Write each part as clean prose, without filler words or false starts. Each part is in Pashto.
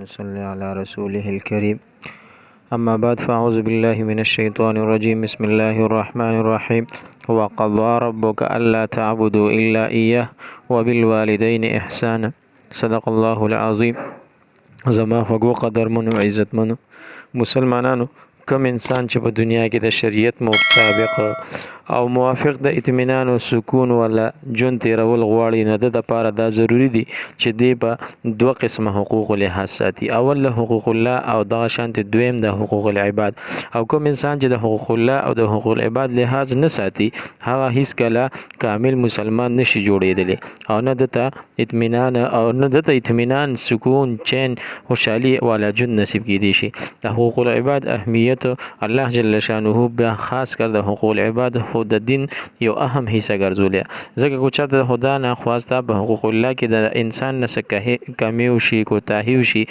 صل على رسوله الكريم أما بعد فأعوذ بالله من الشيطان الرجيم بسم الله الرحمن الرحيم وقضى ربك ألا تعبدوا إلا إياه وبالوالدين إحسانا صدق الله العظيم. زما خوږو قدرمنو عزتمنو مسلمانانو، کوم انسان چې په دنیا کې د شریعت مطابق او موافق د اطمینان او سکون ولا جون تیرول غواړي، نه د لپاره دا ضروری دي چې دی په دوه قسمه حقوق لحاظ ساتي. اول له حقوق الله او دغه شانت دویم د حقوق العباد. او کوم انسان چې د حقوق الله او د حقوق العباد لحاظ نه ساتي، هغه هیڅ کله کامل مسلمان نشي جوړېدلی او نه دته اطمینان او نه دته اطمینان، سکون، چین، خوشحالي والا جون نصیب کیدی شي. د حقوق العباد اهمیت الله جل شانه بیا خاص کر د حقوق العباد خو د دین یو اهم حصہ ګرځولې. ځکه کو چاته خدا نه خواسته په حقوق الله کې د انسان نسکه کمی وشي، کوتاهي وشي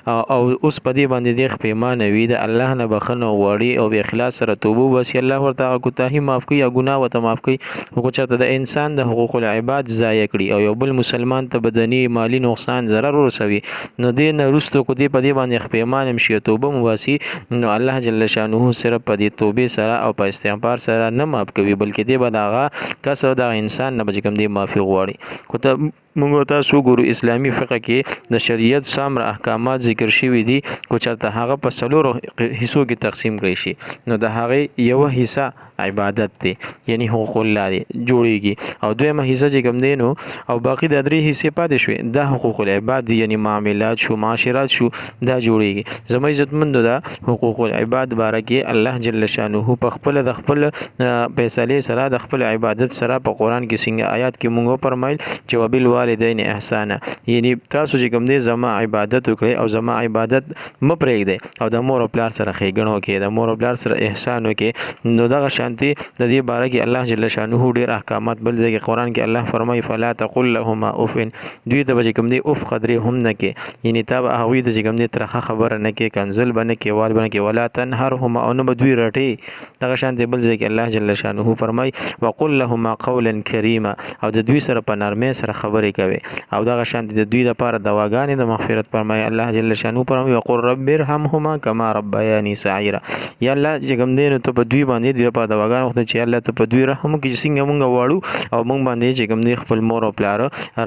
او اوس په دې باندې د خپېمانه وي د الله نه بخنه وړي او به اخلاص سره توبه وسی، الله ورته کوتاهي معاف کوي او ګناه وته معاف کوي. کو چاته د انسان د حقوق العباد ضایع کړي او یو بل مسلمان ته بدني مالی نقصان ضرر ورسوي، نو دې نه رستو کو دې په دې باندې خپېمانه شي، توبه مواسي، نو الله جل شانه صرف په دې توبې سره او په استغفار سره نه معاف کوي، بلکې دې به دغه کسو د انسان نه بچ کوم دې معافي غواړي. کو ته موږ تاسو ګورو اسلامی فقه کې د شریعت سامر احکامات ذکر شوي دي. کو چرته هغه په څلورو حصو کې تقسیم کړي شي، نو د هغه یو حصہ عبادت دی، یعنی حقوق الله دی جوړیږي، او دویمه حصہ چې کوم دی نو او باقی د درې حصے پاتې شوي د حقوق العباد دی، یعنی معاملات شو، معاشرات شو، دا جوړیږي. زما عزتمندو دا حقوق العباد باره کې الله جل شانه په خپل د خپل فیصله سره د خپل عبادت سره په قران کې څنګه آیات کې مونږ فرمایل چې وبالوالدین احسانا، یعنی تاسو چې کوم دی زما عبادت وکړئ او زما عبادت مپرېږدئ او د مور او پلار سره ښېګڼه وکړئ، د مور او پلار سره احسان وکړئ. نو دغه شانتي د دې باره کې الله جل شانه ډېر احکامات بل ځای کې قران کې الله فرمایي فلا تقل لهما اف، دوی ته چې کوم دی اف قدرې هم نه کې، یعنی تا به هغوی ته چې کوم دی ترخه خبره نه کې، کنزل به نه کې، وال به نه کې، ولا تنهرهما او نه به دوی رټې. دغه شانتي بل ځای کې الله جل شانه فرمایي وقل لهما قولا کریما، او د دوی سره په نرمۍ سره خبرې کوي. او دغه شانتي د دوی لپاره دواګانې د مغفرت فرمایي الله جل شانه فرمایي وقل رب ارحمهما كما ربياني صغيرا، یا الله چې کوم دی نو ته په دوی باندې دوی په دواګان وخت چې الله ته په دوی رحم کې څنګه مونږ واړو او مونږ باندې چې کوم دی خپل مور او پلار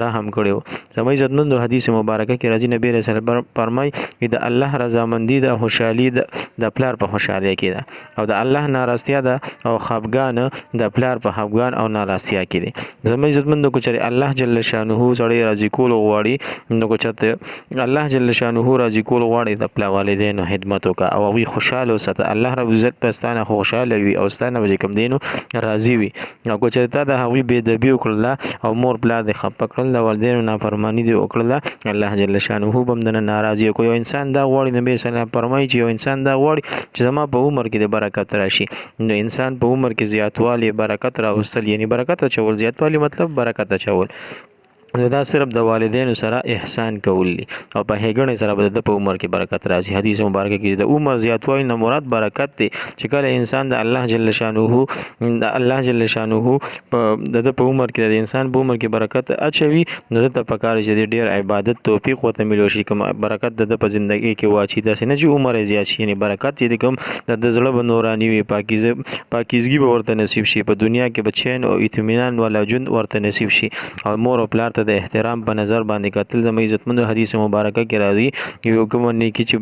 رحم کړو. زموږ عزتمندو حدیث مبارکه کې راځي نبی رسول الله فرمایي د الله رضامندي د خوشحالي د پلار په خوشحالي کې ده، او د الله ناراضتیا ده او خفګان د پلار په خفګان او ناراضتیا کې ده. زموږ عزتمندو کو چې الله جل شانه سړی راضي کول غواړي، نو کو چې الله جل شانه راضي کول غواړي د پلار والدینو خدمت وکړه او وی خوشاله وساته. الله رب عزت پستانه خوشاله وي او ستانه به کوم دینو راضي وي. او کو چې تا د هغوی بے ادبي وکړله او مور پلار د خپه کړل، د والدینو نافرمانی دی وکړله، الله جل شانه هم د ناراضي کوي. یو انسان دا غواړي، نبی سلام فرمایي چې یو انسان دا غواړي چې زما په عمر کې د برکت راشي، نو انسان په عمر کې زیاتوالی برکت راوستل، یعنی برکت اچول، زیاتوالی مطلب برکت اچول، نو دا صرف د والدینو سره احسان کول دي او په هیګنې سره به د په عمر کې برکت راځي. حدیث مبارکه کې د عمر زیاتوالی نه مراد برکت دی، چې کله انسان د الله جل شانه په د عمر کې د انسان په عمر کې برکت اچوي، نو د پکار چې ډیر عبادت توفیق وته ملو شي، کوم برکت د په ژوندۍ کې واچي، داسې نه چې عمر زیات شي، یعنی برکت چې کوم د زړه به نورانی وي، پاکیزګي به ورته نصیب شي، په دنیا کې بچین او اطمینان والا ژوند ورته نصیب شي. او مور او پلار د احترام په نظر باندې قتل د عزتمندو حدیث مبارکه کې راځي یو کوم نیکی چې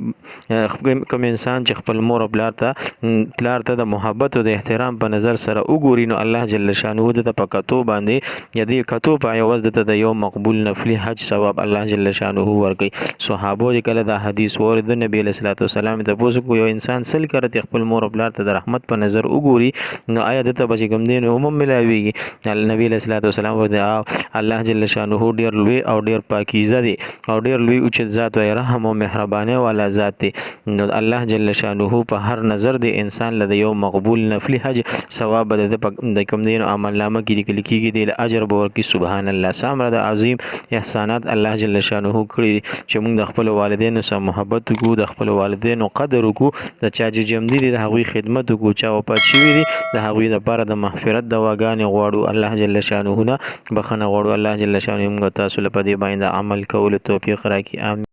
کوم انسان چې خپل مور او پلار ته د محبت او د احترام په نظر سره وګوري، نو الله جل شانه د پکاتو باندې یدي کتو په عوض د یو مقبول نفلی حج ثواب الله جل شانه ورکړي. صحابه کله دا حدیث ورته نبی صلی الله علیه وسلم ته پوښتنه کو یو انسان سل کړه خپل مور او پلار ته د رحمت په نظر وګوري، نو آیا دته بچ کوم دین عموم ملاويږي؟ نبی صلی الله علیه وسلم ورته الله جل شانه ډیر لوی او ډیر پاکیزه دی او ډیر لوی اوچت ذات او رحم او مهربانه والا ذات دی. نو الله جل شانه په هر نظر دی انسان له یو مقبول نفلی حج ثواب د کوم دین عمل نامه کې لیکل کیږي، د اجر به ورکړي. سبحان الله، سامره د عظیم احسانات الله جل شانه کړی چې موږ د خپل والدینو سره محبت وکړو، د خپل والدینو قدر وکړو، د چا چې جمع دي د هغوی خدمت وکړو، چا وفات شوي دي د هغوی لپاره د مغفرت دواګانې غواړو، الله جل شانه نه بخنه غواړو. الله جل شانه موږ تاسو له په دې باندې عمل کولو توفیق راکړي. آمین.